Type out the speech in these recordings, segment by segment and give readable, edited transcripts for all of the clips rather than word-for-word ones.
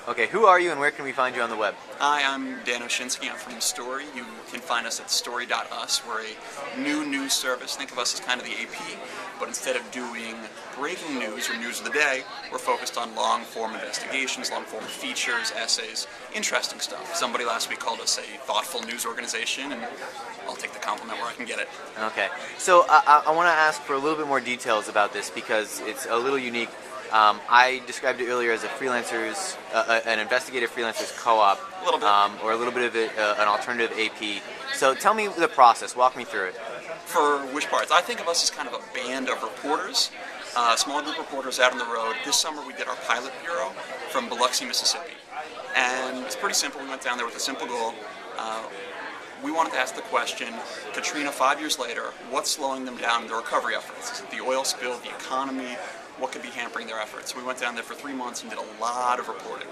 Okay, who are you and where can we find you on the web? Hi, I'm Dan Oshinsky. I'm from Story. You can find us at story.us. We're a new news service. Think of us as kind of the AP, but instead of doing breaking news or news of the day, we're focused on long-form investigations, long-form features, essays, interesting stuff. Somebody last week called us a thoughtful news organization, and I'll take the compliment where I can get it. Okay, so I want to ask for a little bit more details about this because it's a little unique. I described it earlier as an investigative freelancers co-op, A little bit. or a little bit of an alternative AP. So tell me the process. Walk me through it. For which parts? I think of us as kind of a band of reporters, a small group of reporters out on the road. This summer we did our pilot bureau from Biloxi, Mississippi. And it's pretty simple. We went down there with a simple goal. We wanted to ask the question, Katrina, 5 years later, what's slowing them down in their recovery efforts? Is it the oil spill, the economy? What could be hampering their efforts? We went down there for 3 months and did a lot of reporting.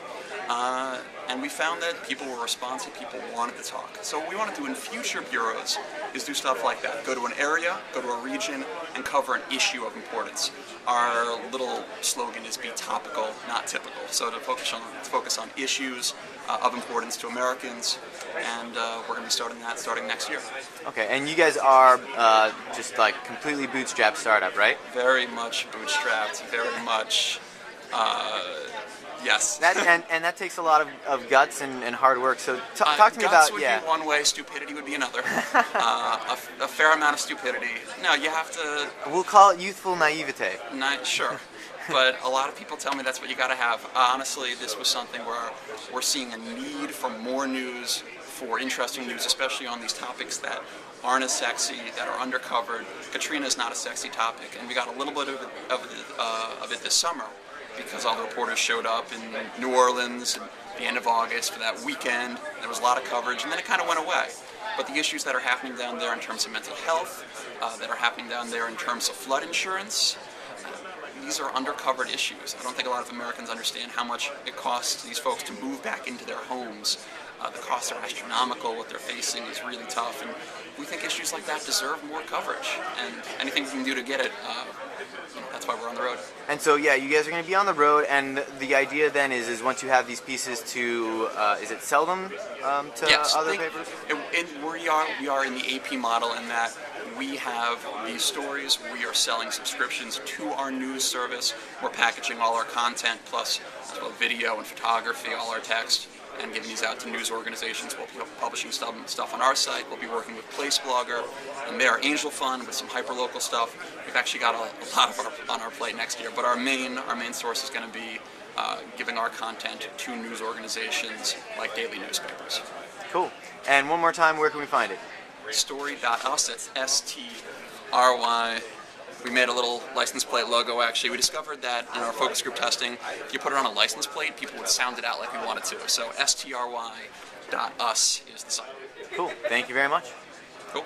And we found that people were responsive, people wanted to talk. So what we want to do in future bureaus is do stuff like that. Go to an area, go to a region, and cover an issue of importance. Our little slogan is be topical, not typical. So to focus on issues of importance to Americans, and we're going to be starting next year. Okay, and you guys are just like completely bootstrapped startup, right? Very much bootstrapped, very much, yes. And that takes a lot of guts and hard work. So talk to me guts about would be one way, stupidity would be another. A fair amount of stupidity. No, you have to. We'll call it youthful naivete. Sure. But a lot of people tell me that's what you got to have. Honestly, this was something where we're seeing a need for more news, for interesting news, especially on these topics that aren't as sexy, that are undercovered. Katrina is not a sexy topic, and we got a little bit of it this summer because all the reporters showed up in New Orleans at the end of August for that weekend. There was a lot of coverage, and then it kind of went away. But the issues that are happening down there in terms of mental health, that are happening down there in terms of flood insurance, these are undercovered issues. I don't think a lot of Americans understand how much it costs these folks to move back into their homes. The costs are astronomical. What they're facing is really tough, and we think issues like that deserve more coverage. And anything we can do to get it, that's why we're on the road. And so, yeah, you guys are going to be on the road, and the idea then is once you have these pieces to, is it sell them to other papers? We are in the AP model in that we have these stories, we are selling subscriptions to our news service, we're packaging all our content plus as well video and photography, all our text, and giving these out to news organizations. We'll be publishing stuff on our site. We'll be working with Place Blogger and their Angel Fund with some hyperlocal stuff. We've actually got a lot on our plate next year, but our main source is going to be giving our content to news organizations like daily newspapers. Cool. And one more time, where can we find it? Story.us, that's S-T-R-Y. We made a little license plate logo, actually. We discovered that in our focus group testing, if you put it on a license plate, people would sound it out like we wanted to. So stry.us is the site. Cool. Thank you very much. Cool.